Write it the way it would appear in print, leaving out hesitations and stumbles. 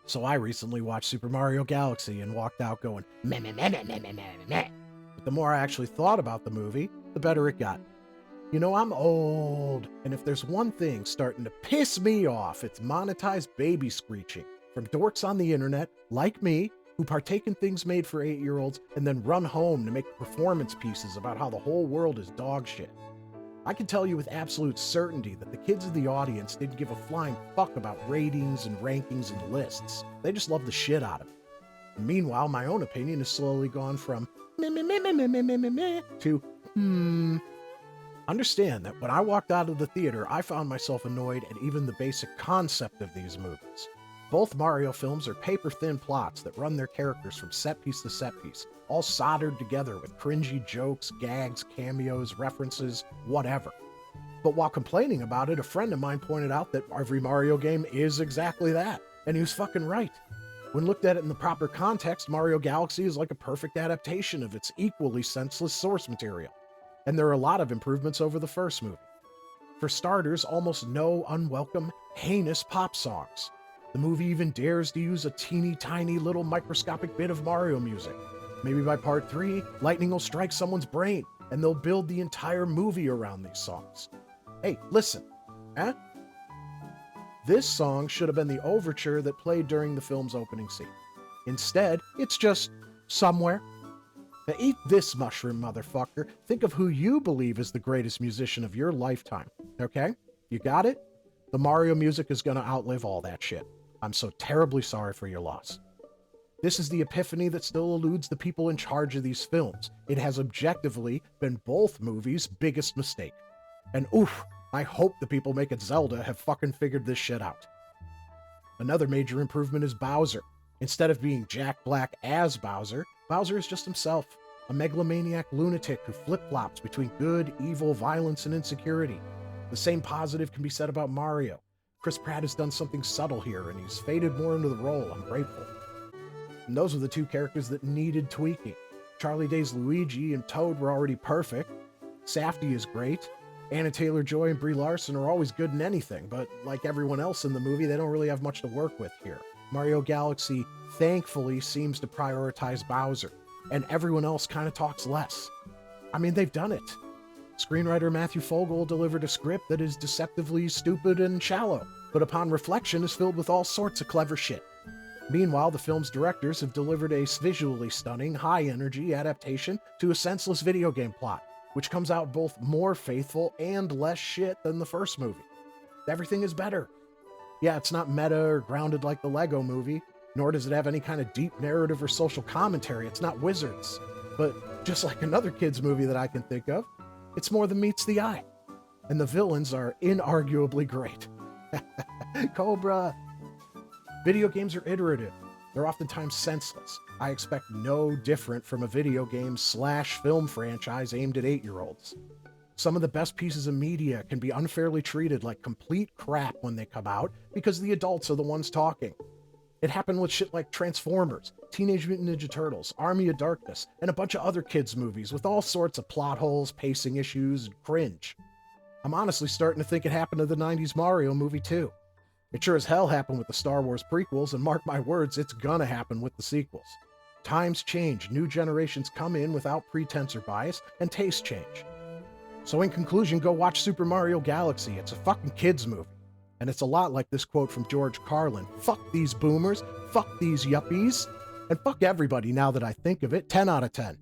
So I recently watched Super Mario Galaxy and walked out going, meh, meh, meh, meh, meh, meh, meh, meh. But the more I actually thought about the movie, the better it got. You know, I'm old, and if there's one thing starting to piss me off, it's monetized baby screeching from dorks on the internet, like me, who partake in things made for 8-year-olds and then run home to make performance pieces about how the whole world is dog shit. I can tell you with absolute certainty that the kids of the audience didn't give a flying fuck about ratings and rankings and lists. They just loved the shit out of it. And meanwhile, my own opinion has slowly gone from meh meh meh meh meh meh meh meh meh to Understand that when I walked out of the theater, I found myself annoyed at even the basic concept of these movies. Both Mario films are paper-thin plots that run their characters from set piece to set piece, all soldered together with cringy jokes, gags, cameos, references, whatever. But while complaining about it, a friend of mine pointed out that every Mario game is exactly that, and he was fucking right. When looked at it in the proper context, Mario Galaxy is like a perfect adaptation of its equally senseless source material. And there are a lot of improvements over the first movie. For starters, almost no unwelcome, heinous pop songs. The movie even dares to use a teeny tiny little microscopic bit of Mario music. Maybe by part 3, lightning will strike someone's brain, and they'll build the entire movie around these songs. Hey, listen, huh? This song should have been the overture that played during the film's opening scene. Instead, it's just somewhere. Now eat this mushroom, motherfucker. Think of who you believe is the greatest musician of your lifetime, okay? You got it? The Mario music is gonna outlive all that shit. I'm so terribly sorry for your loss. This is the epiphany that still eludes the people in charge of these films. It has objectively been both movies' biggest mistake. And oof, I hope the people making Zelda have fucking figured this shit out. Another major improvement is Bowser. Instead of being Jack Black as Bowser, Bowser is just himself, a megalomaniac lunatic who flip-flops between good, evil, violence, and insecurity. The same positive can be said about Mario. Chris Pratt has done something subtle here, and he's faded more into the role. I'm grateful. And those are the two characters that needed tweaking. Charlie Day's Luigi and Toad were already perfect. Safdie is great. Anna Taylor-Joy and Brie Larson are always good in anything, but like everyone else in the movie, they don't really have much to work with here. Mario Galaxy, thankfully, seems to prioritize Bowser, and everyone else kind of talks less. I mean, they've done it. Screenwriter Matthew Fogel delivered a script that is deceptively stupid and shallow, but upon reflection is filled with all sorts of clever shit. Meanwhile, the film's directors have delivered a visually stunning, high-energy adaptation to a senseless video game plot, which comes out both more faithful and less shit than the first movie. Everything is better. Yeah, it's not meta or grounded like the Lego movie, nor does it have any kind of deep narrative or social commentary. It's not Wizards. But just like another kid's movie that I can think of, it's more than meets the eye. And the villains are inarguably great. Cobra! Video games are iterative. They're oftentimes senseless. I expect no different from a video game / film franchise aimed at 8-year-olds. Some of the best pieces of media can be unfairly treated like complete crap when they come out because the adults are the ones talking. It happened with shit like Transformers, Teenage Mutant Ninja Turtles, Army of Darkness, and a bunch of other kids' movies with all sorts of plot holes, pacing issues, and cringe. I'm honestly starting to think it happened to the 90s Mario movie too. It sure as hell happened with the Star Wars prequels, and mark my words, it's gonna happen with the sequels. Times change, new generations come in without pretense or bias, and tastes change. So in conclusion, go watch Super Mario Galaxy. It's a fucking kids movie. And it's a lot like this quote from George Carlin. Fuck these boomers, fuck these yuppies, and fuck everybody now that I think of it. 10 out of 10.